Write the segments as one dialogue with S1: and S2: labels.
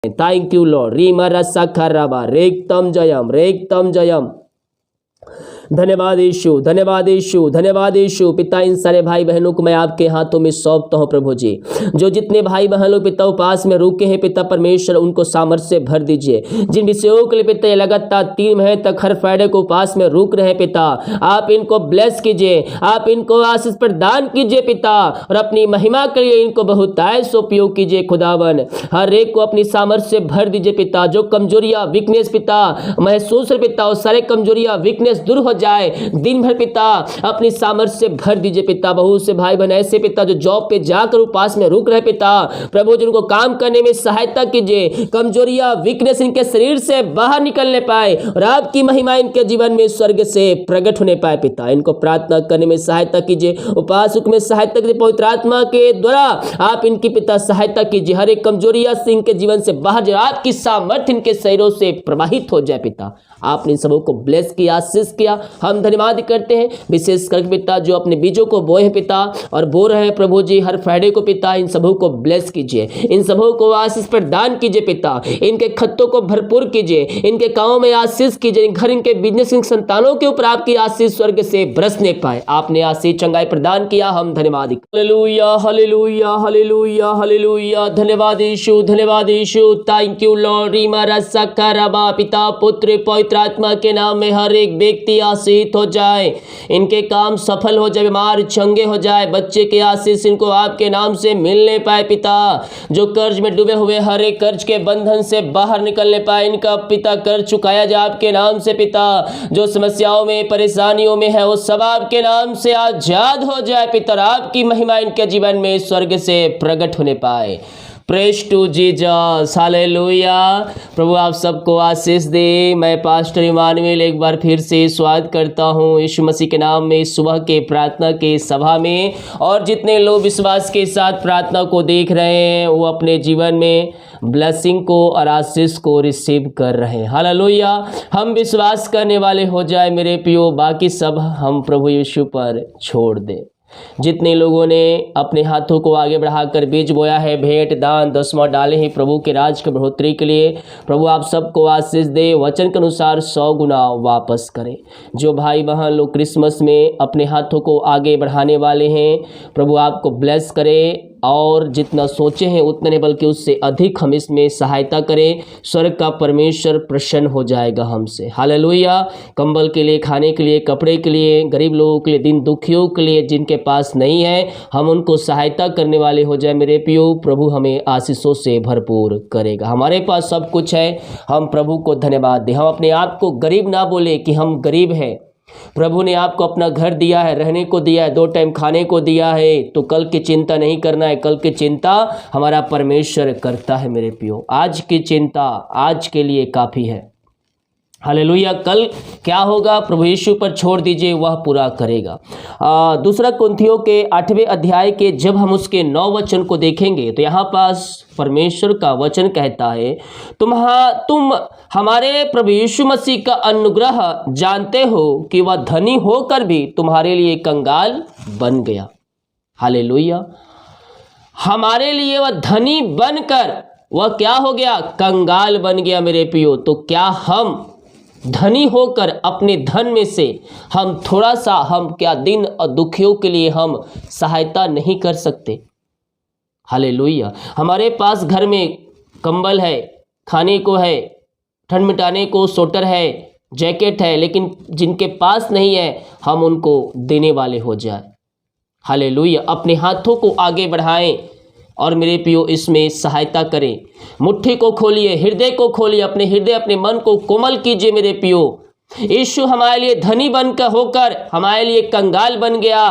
S1: Thank you Lord. रीमा रसा खराबा रेक्तम जयम रेक्तम जयम। धन्यवाद यीशु, धन्यवाद यीशु, धन्यवाद यीशु। पिता इन सारे भाई बहनों को मैं आपके हाथों में सौंपता हूँ प्रभु जी। जो जितने भाई बहन लोग पिता उपास में रुके हैं पिता परमेश्वर उनको सामर्थ्य से भर दीजिए। जिन विषयों के लिए पिता ये लगातार 3 महीने तक हर फ्राइडे को उपास में रुक रहे हैं पिता, आप इनको ब्लेस कीजिए, आप इनको आशीष प्रदान कीजिए पिता, और अपनी महिमा के लिए इनको बहुतायत से उपयोग कीजिए खुदावन। हर एक को अपनी सामर्थ्य से भर दीजिए पिता। जो कमजोरियां वीकनेस पिता महसूस है पिता, वो सारे कमजोरियां वीकनेस दूर हो जाए। दिन भर पिता अपनी सामर्थ्य से भर दीजिए पिता। बहुत से भाई बहन ऐसे पिता जो जॉब पे जाकर उपास में रुक रहे पिता, प्रभु जिनको काम करने में सहायता कीजिए, कमजोरियां वीकनेस इनके शरीर से बाहर निकलने पाए और आपकी महिमा इनके जीवन में स्वर्ग से प्रकट होने पाए पिता। इनको प्रार्थना करने में सहायता कीजिए, उपास में सहायता कीजिए, पवित्र आत्मा के द्वारा आप इनकी पिता सहायता कीजिए। हर एक कमजोरियां से इनके जीवन से बाहर जाए, आपकी सामर्थ्य इनके शरीरों से प्रवाहित हो जाए पिता। आपने इन सबों को ब्लेस किया, आशीष किया, हम धन्यवाद करते हैं। विशेष करके पिता जो अपने बीजों को बोए हैं पिता और बो रहे हैं प्रभु जी हर फ्राइडे को पिता, इन सबों को ब्लेस कीजिए, इन सबों को आशीष प्रदान कीजिए पिता। इनके खत्तों को भरपूर कीजिए, इनके कामों में आशीष कीजिए, घर इनके बिजनेस इन संतानों के ऊपर आपकी आशीष स्वर्ग से बरसने पाए। आपने आशीष चंगाई प्रदान किया, हम धन्यवाद। Hallelujah hallelujah hallelujah hallelujah. धन्यवाद यीशु, धन्यवाद यीशु। Thank you Lord. रीमा रसा खराबा। पिता पुत्र पवित्र आत्मा के नाम में हर एक व्यक्ति आशीष हो जाए, इनके काम सफल हो जाए, बीमार चंगे हो जाए, बच्चे के आशीष इनको आपके नाम से मिलने पाए पिता। जो कर्ज में डूबे हुए हर एक कर्ज के बंधन से बाहर निकलने पाए, इनका पिता कर्ज चुकाया जाए आपके नाम से पिता। जो समस्याओं में परेशानियों में है वो सब आपके नाम से आजाद हो जाए पिता, और आपकी महिमा इनके जीवन में स्वर्ग से प्रकट होने पाए। Praise to Jesus, hallelujah. प्रभु आप सबको आशीष दे। मैं पास्टर इमानुएल एक बार फिर से स्वागत करता हूँ यीशु मसीह के नाम में सुबह के प्रार्थना के सभा में। और जितने लोग विश्वास के साथ प्रार्थना को देख रहे हैं वो अपने जीवन में ब्लेसिंग को और आशीष को रिसीव कर रहे हैं। हालेलुया। हम विश्वास करने वाले हो जाए मेरे प्रियो, बाकी सब हम प्रभु यीशु पर छोड़ दें। जितने लोगों ने अपने हाथों को आगे बढ़ाकर बीज बोया है, भेंट दान दसवां डाले हैं प्रभु के राज की बढ़ोतरी के लिए, प्रभु आप सबको आशीष दे, वचन के अनुसार 100 गुना वापस करें। जो भाई बहन लोग क्रिसमस में अपने हाथों को आगे बढ़ाने वाले हैं, प्रभु आपको ब्लेस करे, और जितना सोचे हैं उतने नहीं बल्कि उससे अधिक हम इसमें सहायता करें। स्वर्ग का परमेश्वर प्रसन्न हो जाएगा हमसे। हालेलुया। कंबल के लिए, खाने के लिए, कपड़े के लिए, गरीब लोगों के लिए, दिन दुखियों के लिए, जिनके पास नहीं है, हम उनको सहायता करने वाले हो जाए मेरे प्रियो। प्रभु हमें आशीषों से भरपूर करेगा। हमारे पास सब कुछ है, हम प्रभु को धन्यवाद दें। हम अपने आप को गरीब ना बोले कि हम गरीब हैं। प्रभु ने आपको अपना घर दिया है, रहने को दिया है, 2 टाइम खाने को दिया है, तो कल की चिंता नहीं करना है। कल की चिंता हमारा परमेश्वर करता है मेरे प्रियो। आज की चिंता आज के लिए काफ़ी है। हालेलुया। कल क्या होगा प्रभु यीशु पर छोड़ दीजिए, वह पूरा करेगा। दूसरा कुरिन्थियों के 8वें अध्याय के जब हम उसके 9 वचन को देखेंगे तो यहाँ पास परमेश्वर का वचन कहता है, तुम हमारे प्रभु यीशु मसीह का अनुग्रह जानते हो कि वह धनी होकर भी तुम्हारे लिए कंगाल बन गया। हालेलुया। हमारे लिए वह धनी बनकर वह क्या हो गया? कंगाल बन गया मेरे प्रियो। तो क्या हम धनी होकर अपने धन में से हम थोड़ा सा, हम क्या दिन और दुखियों के लिए हम सहायता नहीं कर सकते? हालेलुया। हमारे पास घर में कंबल है, खाने को है, ठंड मिटाने को स्वेटर है, जैकेट है, लेकिन जिनके पास नहीं है हम उनको देने वाले हो जाए। हालेलुया। अपने हाथों को आगे बढ़ाएं और मेरे प्रियो इसमें सहायता करें। मुट्ठी को खोलिए, हृदय को खोलिए, अपने हृदय अपने मन को कोमल कीजिए मेरे प्रियो। यीशु हमारे लिए धनी बनकर होकर हमारे लिए कंगाल बन गया।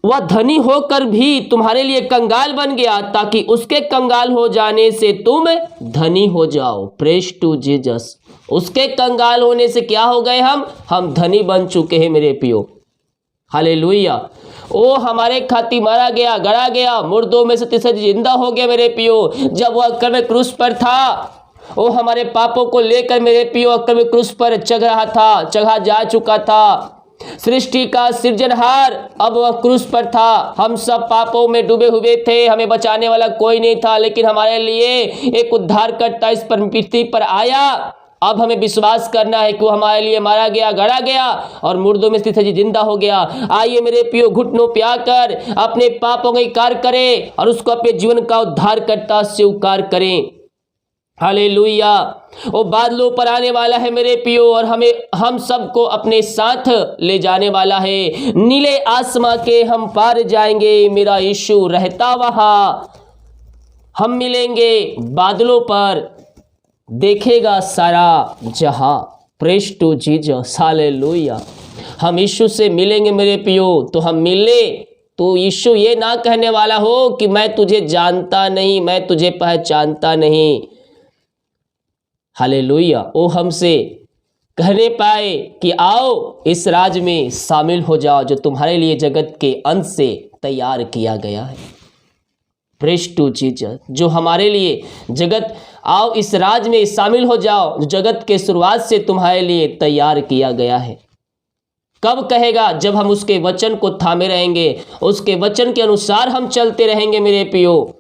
S1: वह धनी होकर भी तुम्हारे लिए कंगाल बन गया ताकि उसके कंगाल हो जाने से तुम धनी हो जाओ। Praise to Jesus. उसके कंगाल होने से क्या हो गए? हम धनी बन चुके हैं मेरे प्रियो। हालेलुया। ओ हमारे खातिर मारा गया, गड़ा गया, मुर्दों में से तीसरे जिंदा हो गया मेरे प्रियो। जब वह कलवरी क्रूस पर था, ओ हमारे पापों को लेकर मेरे प्रियो कलवरी क्रूस पर चढ़ रहा था, चढ़ा जा चुका था। सृष्टि का सृजनहार, अब वह क्रूस पर था। हम सब पापों में डूबे हुए थे, हमें बचाने वाला कोई नहीं था, लेकिन हमारे लिए एक उद्धारकर्ता इस पृथ्वी पर आया। अब हमें विश्वास करना है कि वो हमारे लिए मारा गया, गड़ा गया और मुर्दों में स्थित जिंदा हो गया। आइए मेरे प्रियो, घुटनों पे आकर अपने पापों का इकरार करें और उसको अपने जीवन का उद्धारकर्ता स्वीकार करें। हालेलुया। वो बादलों पर आने वाला है मेरे पियो, और हम सबको अपने साथ ले जाने वाला है। नीले आसमां के हम पार जाएंगे, मेरा यीशु रहता वहां। हम मिलेंगे बादलों पर, देखेगा सारा जहां। Praise to Jesus, hallelujah. हम यीशु से मिलेंगे मेरे पियो, तो हम मिले तो यीशु ये ना कहने वाला हो कि मैं तुझे जानता नहीं, मैं तुझे पहचानता नहीं। हालेलुया। वो हमसे कहने पाए कि आओ इस राज में शामिल हो जाओ जो तुम्हारे लिए जगत के अंत से तैयार किया गया है। Praise to Jesus. जो हमारे लिए जगत, आओ इस राज में शामिल हो जाओ जो जगत के शुरुआत से तुम्हारे लिए तैयार किया गया है। कब कहेगा? जब हम उसके वचन को थामे रहेंगे, उसके वचन के अनुसार हम चलते रहेंगे मेरे पियो।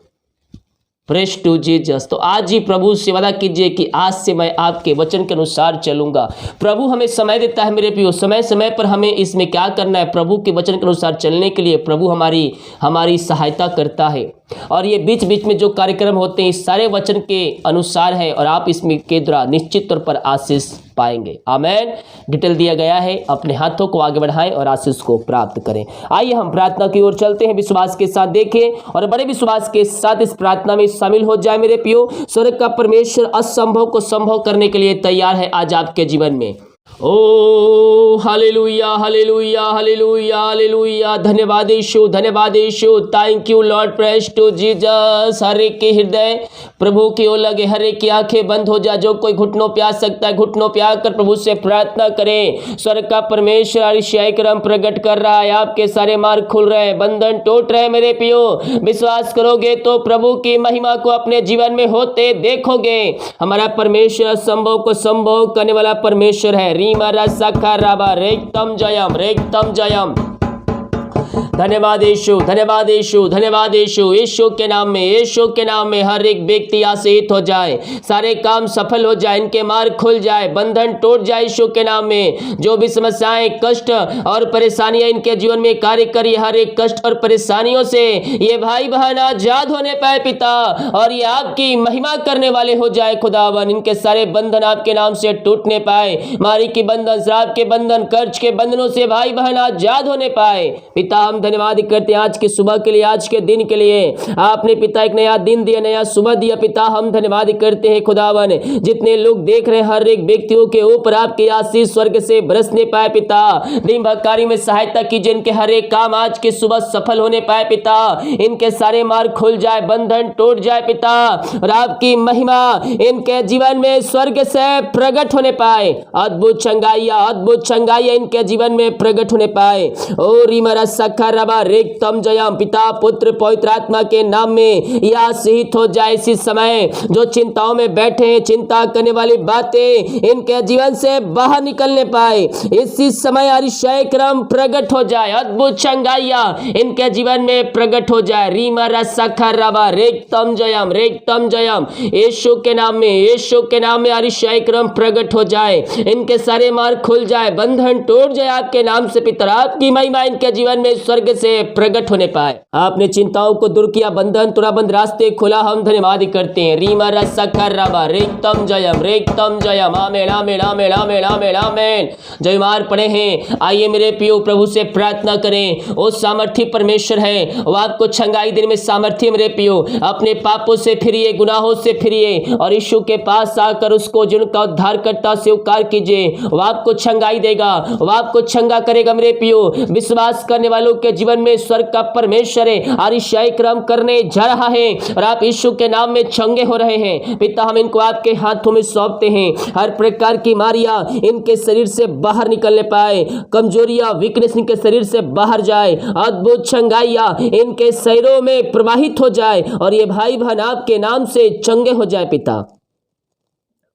S1: Praise to Jesus. तो आज ही प्रभु से वादा कीजिए कि आज से मैं आपके वचन के अनुसार चलूंगा। प्रभु हमें समय देता है मेरे प्रियो, समय समय पर हमें इसमें क्या करना है, प्रभु के वचन के अनुसार चलने के लिए प्रभु हमारी सहायता करता है। और ये बीच बीच में जो कार्यक्रम होते हैं, इस सारे वचन के अनुसार है और आप इसमें के द्वारा निश्चित तौर पर आशीष पाएंगे। आमेन। डिटेल दिया गया है, अपने हाथों को आगे बढ़ाएं और आशीष को प्राप्त करें। आइए हम प्रार्थना की ओर चलते हैं, विश्वास के साथ देखें और बड़े विश्वास के साथ इस प्रार्थना में शामिल हो जाए मेरे प्रियो। स्वर्ग का परमेश्वर असंभव को संभव करने के लिए तैयार है आज आपके जीवन में। ओ हालेलुया, हालेलुया, हालेलुया, हालेलुया। धन्यवाद यीशु, धन्यवाद Yeshu. Thank you Lord, praise to Jesus. हर एक के हृदय प्रभु की ओर लगे, हर एक की आंखें बंद हो जा। जो कोई घुटनों पे आ सकता है, घुटनों पे आकर प्रभु से प्रार्थना करें। स्वर्ग का परमेश्वर अतिशय करम प्रकट कर रहा है, आपके सारे मार्ग खुल रहे हैं, बंधन टूट रहे हैं मेरे पियो। विश्वास करोगे तो प्रभु की महिमा को अपने जीवन में होते देखोगे। हमारा परमेश्वर संभव को संभव करने वाला परमेश्वर है। रीमा रसा खराबा रेक्तम जयम, रेक्तम जयम। धन्यवाद यीशु, धन्यवाद यीशु, धन्यवाद यीशु। यीशु के नाम में, यीशु के नाम में हर एक व्यक्ति आशीषित हो जाए, सारे काम सफल हो जाए, इनके मार्ग खुल जाए, बंधन टूट जाए यीशु के नाम में। जो भी समस्याएं, कष्ट और परेशानियां इनके जीवन में कार्य करी, हर एक कष्ट और परेशानियों से ये भाई बहन आजाद होने पाए पिता, और ये आपकी महिमा करने वाले हो जाए खुदावन। इनके सारे बंधन आपके नाम से टूटने पाए, मारी के बंधन, श्राप के बंधन, कर्ज के बंधनों से भाई बहन आजाद होने पाए पिता। हम धन्यवाद करते हैं आज के सुबह के लिए, आज के दिन के लिए। आपने पिता एक नया दिन दिया, नया सुबह दिया पिता। हम धन्यवाद करते हैं खुदावन। जितने लोग देख रहे हैं, हर एक व्यक्तियों के ऊपर आपकी आशीष स्वर्ग से बरसने पाए पिता। दिन भर कार्य में सहायता कीजिए, इनके हर एक काम आज की सुबह सफल होने पाए पिता। इनके सारे मार्ग खुल जाए, बंधन टूट जाए पिता, और आपकी महिमा इनके जीवन में स्वर्ग से प्रकट होने पाए। अद्भुत चंगाइयां इनके जीवन में प्रकट होने पाए। और सखरबा रेक्तम जयम। पिता, पुत्र, पवित्र आत्मा के नाम में यह आशीषित हो जाए। इसी समय जो चिंताओं में बैठे हैं, चिंता करने वाली बातें इनके जीवन से बाहर निकलने पाए। इसी समय अतिशय क्रम प्रकट हो जाए, अद्भुत चंगाइयां इनके जीवन में प्रकट हो जाए। रीमा रखरबा रेक्तम जयम, रेक्तम जयम। यीशु के नाम में, यीशु के नाम में अतिशय क्रम प्रकट हो जाए। इनके सारे मार्ग खुल जाए, बंधन टूट जाए आपके नाम से पिता। आपकी महिमा इनके जीवन में स्वर्ग से प्रकट होने पाए। आपने चिंताओं को दूर किया, बंधन तुरा बंद, रास्ते खुला। हम धन्यवाद करते हैं। रीमा रखरबा रेक्तम जयम, रेक्तम जयम। आमेन, आमेन, आमेन, आमेन, आमेन, आमेन। जय मार पड़े हैं। आइए मेरे प्रियो, प्रभु से प्रार्थना करें। वो सामर्थी परमेश्वर है, वो आपको छंगाई देने में सामर्थ्य मेरे प्रियो। अपने पापों से फिरिए, गुनाहों से फिरिए और यीशु के पास आकर उसको जिनका उद्धारकर्ता स्वीकार कीजिए। वो आपको छंगाई देगा, वो आपको छंगा करेगा मेरे प्रियो। विश्वास करने वालों के जीवन में स्वर्ग का परमेश्वर है अतिशय क्रम करने जा रहा है, और आप यीशु के नाम में छंगे हो रहे हैं पिता। हम इनको आपके हाथों में सौंपते हैं। हर प्रकार की बीमारियां इनके शरीर से बाहर निकलने पाए, कमजोरियां, वीकनेस इनके शरीर से बाहर जाए, अद्भुत चंगाइयां इनके शरीरों में प्रवाहित हो जाए, और ये भाई बहन आपके नाम से चंगे हो जाए पिता।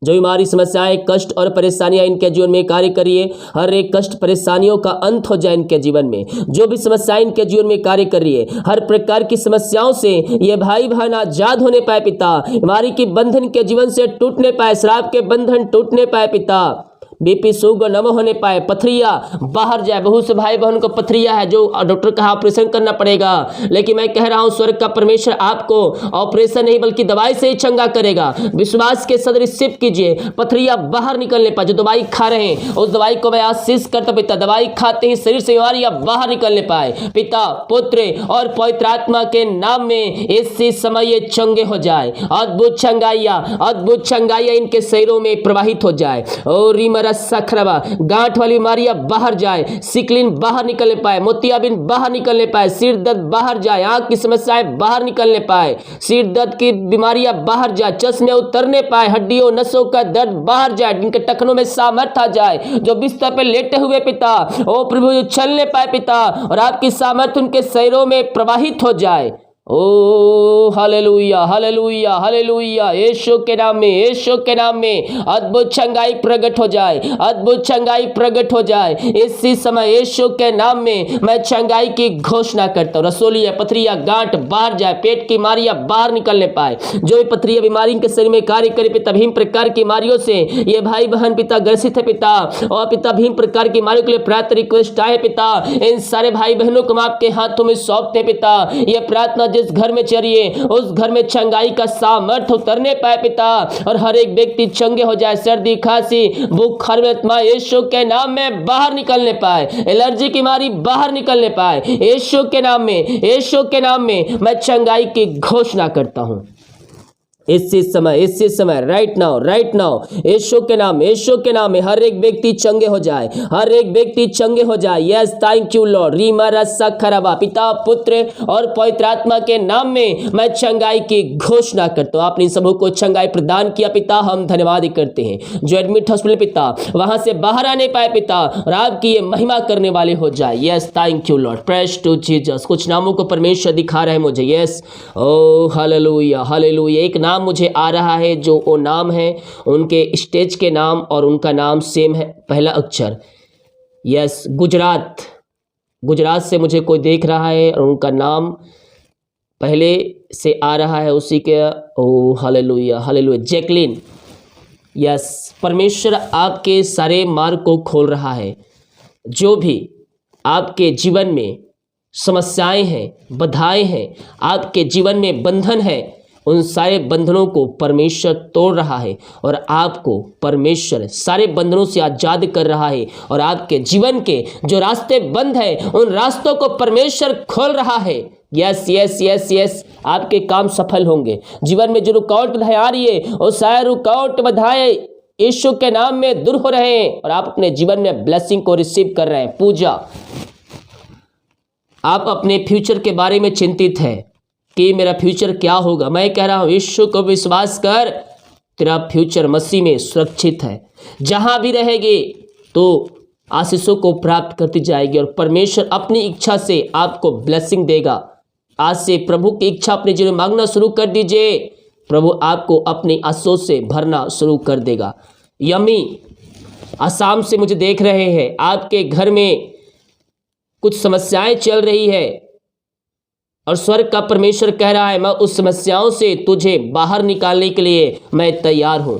S1: जो बीमारी, समस्याएं, कष्ट और परेशानियां इनके जीवन में कार्य करिए, हर एक कष्ट परेशानियों का अंत हो जाए इनके जीवन में। जो भी समस्याएं इनके जीवन में कार्य कर रही है, हर प्रकार की समस्याओं से ये भाई बहन आजाद होने पाए पिता। बीमारी की बंधन के जीवन से टूटने पाए, शराब के बंधन टूटने पाए पिता। बीपी शुगर नम होने पाए, पथरिया बाहर जाए। बहुत से भाई बहन को पथरिया है, जो डॉक्टर कहा ऑपरेशन करना पड़ेगा, लेकिन मैं कह रहा हूं स्वर्ग का परमेश्वर आपको ऑपरेशन नहीं बल्कि दवाई से ही चंगा करेगा। विश्वास के साथ रिसीव कीजिए, पथरिया बाहर निकलने पाए। जो दवाई खा रहे हैं उस दवाई को मैं आशीष करता पिता, दवाई खाते ही शरीर से बीमारियां बाहर निकलने पाए पिता, पुत्र और पवित्र आत्मा के नाम में इसी समय ये चंगे हो जाए। अद्भुत चंगाइयां इनके शरीरों में प्रवाहित हो जाए। और सखरवा गांठ वाली बीमारियां बाहर जाए, सिकलिन बाहर निकलने पाए, मोतियाबिंद बाहर निकलने पाए, सिर दर्द बाहर जाए, आंख की समस्याएं बाहर निकलने पाए, सिर दर्द की बीमारियां बाहर जाए, चश्मे उतरने पाए, हड्डियों नसों का दर्द बाहर जाए, जिनके टखनों में सामर्थ आ जाए, जो बिस्तर पर लेटे हुए पिता ओ प्रभु चलने पाए पिता, और आपकी सामर्थ उनके शरीरों में प्रवाहित हो जाए। ओ हालेलुया हालेलुया हालेलुया। यीशु के नाम में, यीशु के नाम में अद्भुत चंगाई प्रकट हो जाए, अद्भुत चंगाई प्रकट हो जाए इसी समय। यीशु के नाम में मैं चंगाई की घोषणा करता हूँ। रसोलिया, पथरिया, गांठ बाहर जाए, पेट की बीमारियां बाहर निकलने पाए। जो भी पथरिया बीमारी के शरीर में कार्य करे पिता, विभिन्न प्रकार की बीमारियों से ये भाई बहन पिता ग्रसित है पिता, और पिता विभिन्न प्रकार की बीमारियों के लिए प्रार्थना रिक्वेस्ट आए पिता, इन सारे भाई बहनों को हम आपके हाथों में सौंपते पिता। ये प्रार्थना जिस घर में चलिए उस घर में चंगाई का सामर्थ्य उतरने पाए पिता, और हर एक व्यक्ति चंगे हो जाए। सर्दी, खांसी, बुखार में आत्मा यीशु के नाम में बाहर निकलने पाए, एलर्जी की बीमारी बाहर निकलने पाए यीशु के नाम में। यीशु के नाम में मैं चंगाई की घोषणा करता हूं इसी समय राइट नाउ यीशु के नाम में हर एक व्यक्ति चंगे हो जाए, हर एक व्यक्ति चंगे हो जाए। Yes thank you Lord. रीमा रसा खराबा, पिता, पुत्र और पवित्र आत्मा के नाम में मैं चंगाई की घोषणा करता हूँ। आपने सबों को चंगाई प्रदान किया पिता, हम धन्यवाद करते हैं। जो एडमिट हॉस्पिटल पिता वहां से बाहर आने पाए पिता, और आपकी ये महिमा करने वाले हो जाए। Yes thank you Lord, praise to Jesus. कुछ नामों को परमेश्वर दिखा रहे हैं मुझे। Yes oh hallelujah hallelujah. एक नाम मुझे आ रहा है, जो वो नाम है उनके स्टेज के नाम और उनका नाम सेम है, पहला अक्षर। यस गुजरात से मुझे कोई देख रहा है और उनका नाम पहले से आ रहा है उसी के। ओ हालेलुया हालेलुया, जैकलिन। यस, परमेश्वर आपके सारे मार्ग को खोल रहा है। जो भी आपके जीवन में समस्याएं हैं, बाधाएं हैं, आपके जीवन में बंधन है, उन सारे बंधनों को परमेश्वर तोड़ रहा है, और आपको परमेश्वर सारे बंधनों से आजाद कर रहा है, और आपके जीवन के जो रास्ते बंद हैं उन रास्तों को परमेश्वर खोल रहा है। यस यस यस यस, आपके काम सफल होंगे। जीवन में जो रुकावट बाधाएं आ रही है वो सारे रुकावट बाधाएं यीशु के नाम में दूर हो रहे हैं, और आप अपने जीवन में ब्लेसिंग को रिसीव कर रहे हैं। पूजा, आप अपने फ्यूचर के बारे में चिंतित है कि मेरा फ्यूचर क्या होगा। मैं कह रहा हूं यीशु को विश्वास कर, तेरा फ्यूचर मसीह में सुरक्षित है। जहां भी रहेगी तो आशीषों को प्राप्त करती जाएगी, और परमेश्वर अपनी इच्छा से आपको ब्लेसिंग देगा। आज से प्रभु की इच्छा अपने जीवन में मांगना शुरू कर दीजिए, प्रभु आपको अपनी आशीषों से भरना शुरू कर देगा। यमी, आसाम से मुझे देख रहे हैं, आपके घर में कुछ समस्याएं चल रही है, और स्वर्ग का परमेश्वर कह रहा है मैं उस समस्याओं से तुझे बाहर निकालने के लिए मैं तैयार हूं।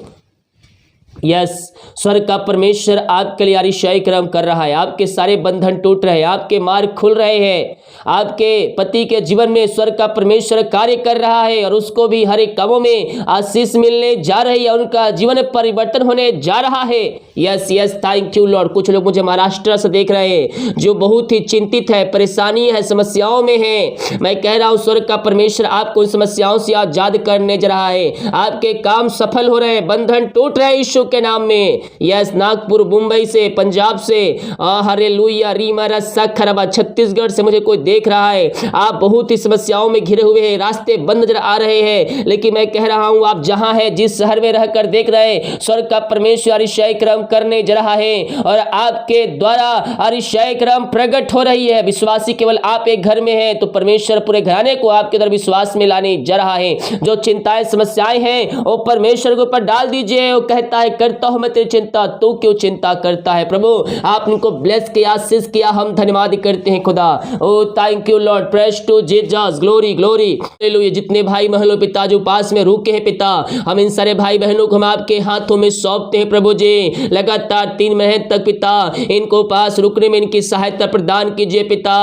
S1: यस, स्वर्ग का परमेश्वर आपके लिए अतिशय कर्म कर रहा है। आपके सारे बंधन टूट रहे हैं, आपके मार्ग खुल रहे हैं, आपके पति के जीवन में स्वर्ग का परमेश्वर कार्य कर रहा है, और उसको भी हर एक कामों में आशीष मिलने जा रही है, उनका जीवन परिवर्तन होने जा रहा है। Yes yes, thank you Lord. कुछ लोग मुझे महाराष्ट्र से देख रहे हैं जो बहुत ही चिंतित है, परेशानी है, समस्याओं में है। मैं कह रहा हूँ स्वर्ग का परमेश्वर आपको उन समस्याओं से आजाद करने जा रहा है। आपके काम सफल हो रहे हैं, बंधन टूट रहे हैं यीशु के नाम में। यस, नागपुर, मुंबई से, पंजाब से, हालेलुया, रीमा रस्सा खराबा, छत्तीसगढ़ से मुझे कोई देख रहा है। आप बहुत ही समस्याओं में घिरे हुए हैं, रास्ते बंद नजर आ रहे हैं, लेकिन मैं कह रहा हूं आप जहां है, जिस शहर में रहकर देख रहे हैं, स्वर्ग का परमेश्वर अतिशय क्रम करने जा रहा है और आपके द्वारा अतिशय क्रम प्रकट हो रही है। विश्वासी केवल आप एक घर में हैं तो परमेश्वर पूरे घराने को आपके अंदर विश्वास में लाने जा रहा है। जो चिंताएं समस्याएं हैं वो परमेश्वर के ऊपर डाल दीजिए। वो कहता है करता हूं मैं तेरी चिंता, तू क्यों चिंता करता है। प्रभु आप इनको ब्लेस किया, आशीष किया, हम धन्यवाद करते हैं खुदा। ओ thank you Lord, praise to Jesus, glory glory, hallelujah. जितने भाई बहनों पिता जो पास में रुके हैं पिता, हम इन सारे भाई बहनों को हम आपके हाथों में सौंपते हैं प्रभु जी। लगातार 3 महीने तक पिता इनको पास रुकने में इनकी सहायता प्रदान कीजिए पिता।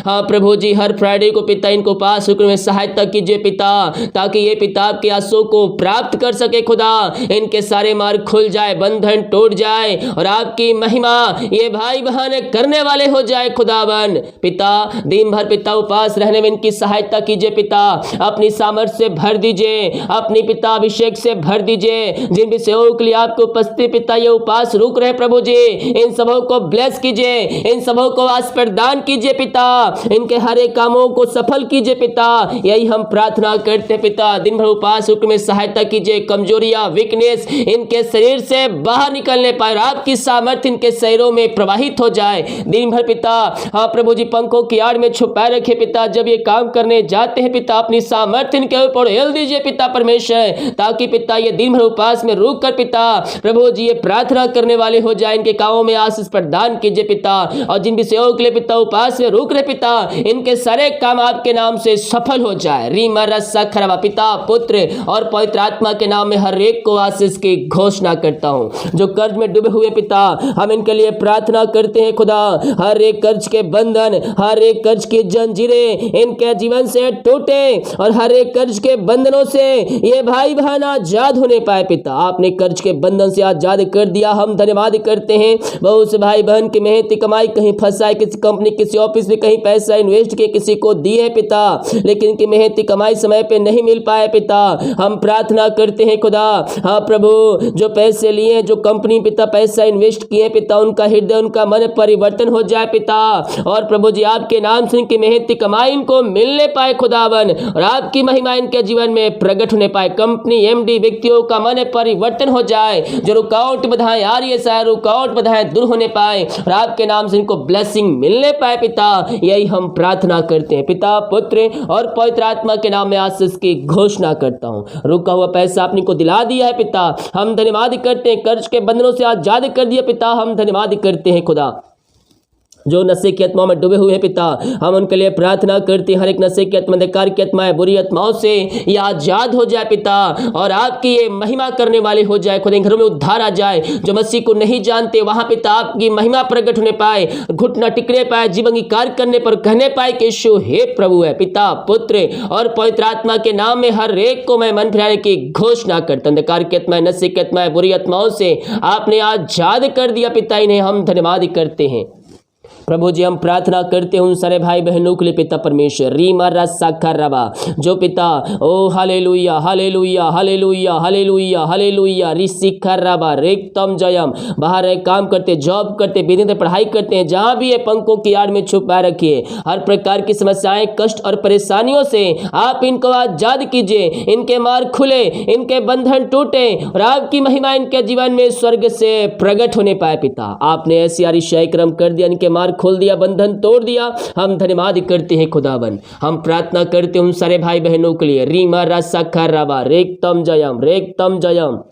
S1: हाँ प्रभु जी, हर फ्राइडे को पिता इनको पास रुकने में सहायता कीजिए पिता, ताकि ये पिता आपके आंसू को प्राप्त कर सके खुदा। इनके सारे मार्ग खुल जाए, बंधन टूट जाए और आपकी महिमा ये भाई बहन करने वाले हो जाए खुदावन। पिता दिन भर पिता उपास रहने में इनकी सहायता कीजिए पिता। अपनी सामर्थ्य से भर दीजिए, अपनी पिता अभिषेक से भर दीजिए। जिन विषयों के लिए आपको उपस्थित पिता ये उपास रुक रहे प्रभु जी, इन सबों को ब्लेस कीजिए, इन सबों को आशीष प्रदान कीजिए पिता। इनके हर एक कामों को सफल कीजिए पिता, यही हम प्रार्थना करते हैं पिता। दिन भर उपास रुकने में सहायता कीजिए। कमजोरियां, वीकनेस इनके शरीर से बाहर निकलने पाए, आपकी सामर्थ्य इनके शरीरों में प्रवाहित हो जाए। दिन भर पिता हाँ प्रभु जी पंखों की आड़ में छुपाए रखे पिता। जब ये काम करने जाते हैं पिता, अपनी सामर्थ्य इनके ऊपर हिल दीजिए पिता परमेश्वर, ताकि पिता ये दिन भर उपास में रुक कर पिता प्रभु जी ये प्रार्थना करने वाले हो जाए। इनके कामों में आशीष प्रदान कीजिए पिता। और जिन विषयों के लिए पिता उपास में रुक रहे पिता, इनके सारे काम आपके नाम से सफल हो जाए। रीमा रस्सा खरवा, पिता पुत्र और पवित्र आत्मा के नाम में हर एक को आशीष की घोषणा करता हूं। जो कर्ज में डूबे हुए पिता, हम इनके लिए प्रार्थना करते हैं खुदा। हर एक कर्ज के बंधन, हर एक कर्ज की जंजीरें इनके जीवन से टूटे और हर एक कर्ज के बंधनों से ये भाई बहन आजाद होने पाए पिता। आपने कर्ज के बंधन से आजाद कर दिया, हम धन्यवाद करते हैं। बहुत से भाई बहन की मेहनती कमाई कहीं फंसा है, किसी कंपनी किसी ऑफिस में कहीं पैसा इन्वेस्ट किए, किसी को दिए पिता, लेकिन इनकी मेहनती कमाई समय पे नहीं मिल पाए पिता। हम प्रार्थना करते हैं खुदा, हाँ प्रभु जो पैसे लिए, जो कंपनी पिता पैसा इन्वेस्ट किए पिता, उनका हृदय उनका मन परिवर्तन हो जाए पिता। और प्रभु जी आपके नाम से इनकी मेहनती कमाई इनको मिलने पाए खुदावन, और आपकी महिमा इनके जीवन में प्रकट होने पाए। कंपनी एमडी व्यक्तियों का मन परिवर्तन हो जाए, जो रुकावट बाधाएं आ रही है सारे रुकावट बाधाएं दूर होने पाए और आपके नाम से इनको ब्लेसिंग मिलने पाए पिता। यही हम प्रार्थना करते हैं पिता, पुत्र और पवित्र आत्मा के नाम में आशीष की घोषणा करता हूं। रुका हुआ पैसा आपने को दिला दिया है पिता, हम धन्यवाद करते हैं। कर्ज के बंधनों से आजाद कर दिया पिता, हम धन्यवाद करते हैं खुदा। जो नशे की आत्माओं में डूबे हुए हैं पिता, हम उनके लिए प्रार्थना करते हैं। हर एक नशे की आत्मा, अंधकार की आत्माएं, बुरी आत्माओं से ये आजाद हो जाए पिता, और आपकी ये महिमा करने वाले हो जाए। खुद इन घरों में उद्धार आ जाए। जो मसीह को नहीं जानते वहां पिता आपकी महिमा प्रकट होने पाए, घुटना टिकने पाए, जीवन की कार्य करने पर कहने पाए कि यीशु हे प्रभु है। पिता पुत्र और पवित्र आत्मा के नाम में हर एक को मैं मन फिराने की घोषणा करता हूं। अंधकार की आत्माएं, नशे की आत्माएं, बुरी आत्माओं से आपने आजाद कर दिया पिता, इन्हें हम धन्यवाद करते हैं। प्रभु जी हम प्रार्थना करते हैं उन सारे भाई बहनों के लिए पिता परमेश्वर, रीमा रस्सा खरवा, जो पिता ओ hallelujah hallelujah hallelujah hallelujah hallelujah ऋषि खरवा रेक्तम जयम, बाहर है काम करते, जॉब करते, बिजनेस पढ़ाई करते हैं, जहां भी ये पंखों की आड़ में छुपा रखिए। हर प्रकार की समस्याएं, कष्ट और परेशानियों से आप इनको आजाद कीजिए। इनके मार्ग खुले, इनके बंधन टूटे और आपकी महिमा इनके जीवन में स्वर्ग से प्रकट होने पाए पिता। आपने ऐसी आरिशाई क्रम कर दिया, इनके मार्ग खोल दिया, बंधन तोड़ दिया, हम धन्यवाद करते हैं खुदावन। हम प्रार्थना करते हैं उन सारे भाई बहनों के लिए, रीमा रस्सा खरवा रेक्तम जयम रेक्तम जयम।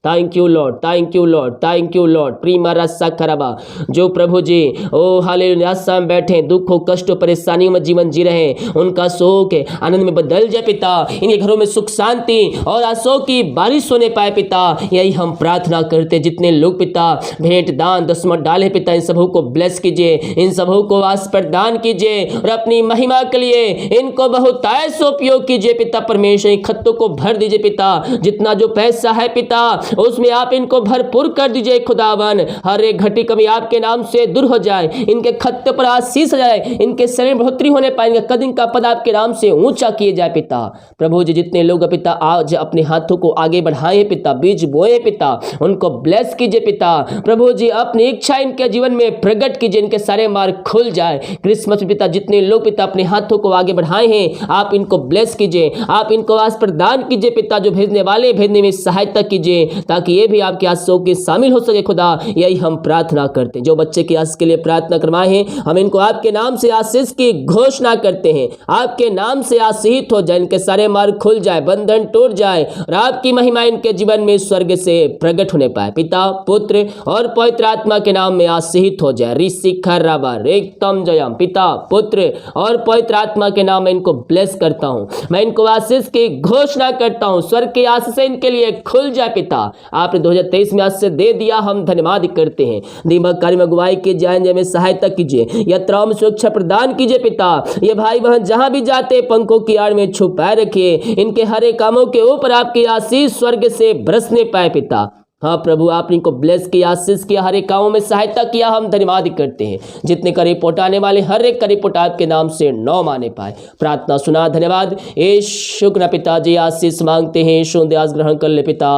S1: Thank you lord, thank you lord, thank you lord. प्रीमा रस्सा खरबा, जो प्रभु जी ओ हालेलुया निराशा में बैठे, दुख हो, कष्ट हो, परेशानियों में जीवन जी रहे, उनका शोक आनंद में बदल जाए पिता। इनके घरों में सुख शांति और आशा की बारिश होने पाए पिता, यही हम प्रार्थना करते। जितने लोग पिता भेंट दान दसमत डाले पिता, इन सबों को ब्लेस कीजिए, इन सबों को आशीष प्रदान कीजिए और अपनी महिमा के लिए इनको बहुत ऐसा उपयोग कीजिए पिता परमेश्वर। खत्तों को भर दीजिए पिता, जितना जो पैसा है पिता उसमें आप इनको भरपूर कर दीजिए खुदावन। हर एक घटी कमी आपके नाम से दूर हो जाए, इनके खत्ते पर आशीष जाए, इनके शरीर में बढ़ोतरी होने पाएंगे, कद का पद आपके नाम से ऊंचा किए जाए पिता। प्रभु जी जितने लोग पिता आज अपने हाथों को आगे बढ़ाए पिता, बीज बोए पिता, उनको ब्लेस कीजिए पिता। प्रभु जी अपनी इच्छा इनके जीवन में प्रकट कीजिए, इनके सारे मार्ग खुल जाए। क्रिसमस पिता जितने लोग पिता अपने हाथों को आगे बढ़ाए हैं, आप इनको ब्लेस कीजिए, आप इनको आस प्रदान कीजिए पिता। जो भेजने वाले भेजने में सहायता कीजिए, ताकि ये भी आपके आशीषों के शामिल हो सके खुदा। यही हम प्रार्थना करते हैं। जो बच्चे की आशीष के लिए प्रार्थना करवाए हैं, हम इनको आपके नाम से आशीष की घोषणा करते हैं। आपके नाम से आशीषित हो जाए, इनके सारे मार्ग खुल जाए, बंधन टूट जाए और आपकी महिमा इनके जीवन में स्वर्ग से प्रकट होने पाए। पिता पुत्र और पवित्र आत्मा के नाम में आशीषित हो जाए। ऋषि खर्राबा रेक्तम जयम। पिता पुत्र और पवित्र आत्मा के नाम में इनको ब्लेस करता हूं, मैं इनको आशीष की घोषणा करता हूं। स्वर्ग की आशीष इनके लिए खुल जाए पिता। आपने 2023 में आशीष दे दिया, हम धन्यवाद करते हैं। दिमाग कार्य में अगुवाई की जाए में सहायता कीजिए, यात्राओं में सुरक्षा प्रदान कीजिए पिता। ये भाई बहन जहां भी जाते पंखों की आड़ में छुपाए रखिए, इनके हरे कामों के ऊपर आपकी आशीष स्वर्ग से बरसने पाए पिता। हाँ प्रभु, आपने इनको ब्लेस किया, आशीष किया, हर एक कामों में सहायता किया, हम धन्यवाद करते हैं। जितने का रिपोर्ट आने वाले हर एक का रिपोर्ट आपके नाम से 9 माने पाए। प्रार्थना सुना, धन्यवाद। शुक्र पिताजी, आशीष मांगते हैं, शुद्धास ग्रहण कर ले पिता,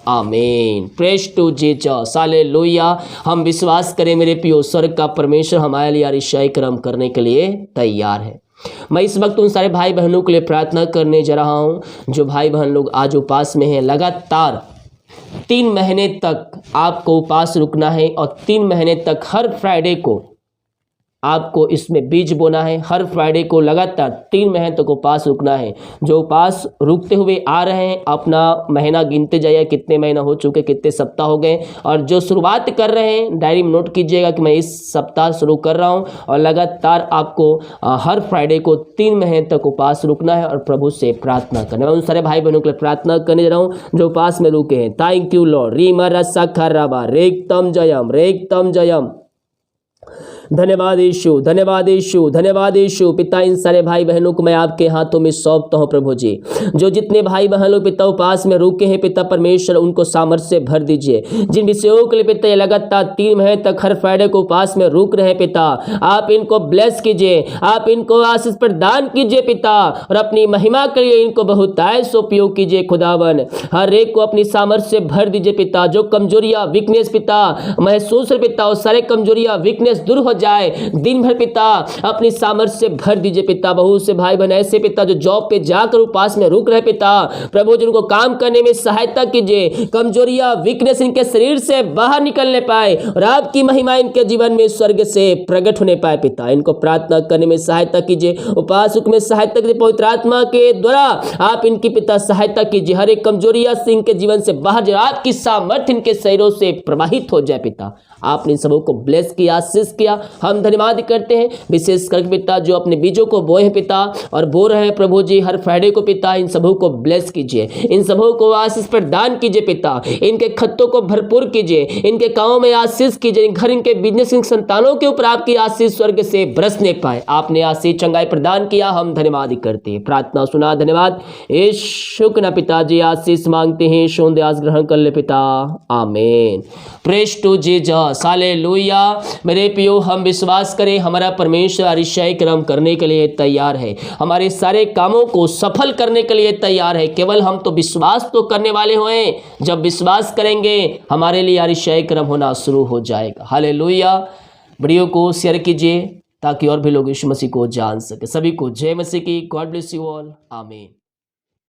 S1: आमीन। Praise to Jesus, hallelujah. हम विश्वास करें मेरे प्रियो, स्वर्ग का परमेश्वर हमारे लिए अतिशय कर्म करने के लिए तैयार है। मैं इस वक्त उन सारे भाई बहनों के लिए प्रार्थना करने जा रहा हूं जो भाई बहन लोग आज उपास में हैं। लगातार 3 महीने तक आपको उपास रुकना है और 3 महीने तक हर फ्राइडे को आपको इसमें बीज बोना है। हर फ्राइडे को लगातार 3 महीने तक उपास रुकना है। जो उपास रुकते हुए आ रहे हैं, अपना महीना गिनते जाइए, कितने महीना हो चुके, कितने सप्ताह हो गए। और जो शुरुआत कर रहे हैं, डायरी में नोट कीजिएगा कि मैं इस सप्ताह शुरू कर रहा हूं और लगातार आपको हर फ्राइडे को 3 महीने तक उपास रुकना है और प्रभु से प्रार्थना करना है। उन सारे भाई बहनों के लिए प्रार्थना करने जा रहा हूँ जो उपास में रुके हैं। Thank you Lord. रीमा रसा खराबा रेक्तम जयम, रेक्तम जयम। धन्यवाद यीशु, धन्यवाद यीशु, धन्यवाद यीशु। पिता इन सारे भाई बहनों को मैं आपके हाथों में सौंपता हूँ प्रभु जी। जो जितने भाई बहन लोग पिता उपास में रुके हैं पिता परमेश्वर, उनको सामर्थ्य से भर दीजिए। जिन विषयों के लिए पिता लगातार 3 महीने तक हर फ्राइडे को उपास में रुक रहे हैं पिता, आप इनको ब्लेस कीजिए, आप इनको आशीष प्रदान कीजिए पिता, और अपनी महिमा के लिए इनको बहुतायत से उपयोग कीजिए खुदावन। हर एक को अपनी सामर्थ्य से भर दीजिए पिता। जो कमजोरियां वीकनेस पिता महसूस है पिता, वो सारे कमजोरियां वीकनेस दूर हो जाए। दिन भर पिता अपनी सामर्थ्य से भर दीजिए पिता। बहुत से भाई बहन ऐसे पिता जो जॉब पे जाकर उपास में रुक रहे पिता, प्रभु जिनको काम करने में सहायता कीजिए। कमजोरियां वीकनेस इनके शरीर से बाहर निकलने पाए और आपकी महिमा इनके जीवन में स्वर्ग से प्रकट होने पाए पिता। इनको प्रार्थना करने में सहायता कीजिए, उपास में सहायता कीजिए। पवित्र आत्मा के द्वारा आप इनकी पिता सहायता कीजिए। हर एक कमजोरियां से इनके जीवन से बाहर जाए, आपकी सामर्थ्य इनके शरीरों से प्रवाहित हो जाए पिता। आपने इन सबों को ब्लेस किया, आशीष किया, हम धन्यवाद करते हैं। विशेष करके पिता जो अपने बीजों को बोए हैं पिता और बो रहे हैं प्रभु जी हर फ्राइडे को पिता, इन सबों को ब्लेस कीजिए, इन सबों को आशीष प्रदान कीजिए पिता। इनके खत्तों को भरपूर कीजिए, इनके कामों में आशीष कीजिए। घर इनके बिजनेस संतानों के ऊपर आपकी आशीष स्वर्ग से बरसने पाए। आपने आशीष चंगाई प्रदान किया, हम धन्यवाद करते हैं। प्रार्थना सुना, धन्यवाद। शुक्र पिताजी, आशीष मांगते हैं, शुद्धास ग्रहण कर ले पिता, आमीन। Praise to Jesus, hallelujah. मेरे प्रियो, हम विश्वास करें हमारा परमेश्वर अतिशय कर्म करने के लिए तैयार है, हमारे सारे कामों को सफल करने के लिए तैयार है। केवल हम तो विश्वास तो करने वाले हुए, जब विश्वास करेंगे हमारे लिए अतिशय कर्म होना शुरू हो जाएगा। हालेलुया। वीडियो को शेयर कीजिए ताकि और भी लोग यीशु मसीह को जान सके। सभी को जय मसीह की। गॉड ब्लेस यू ऑल, आमीन।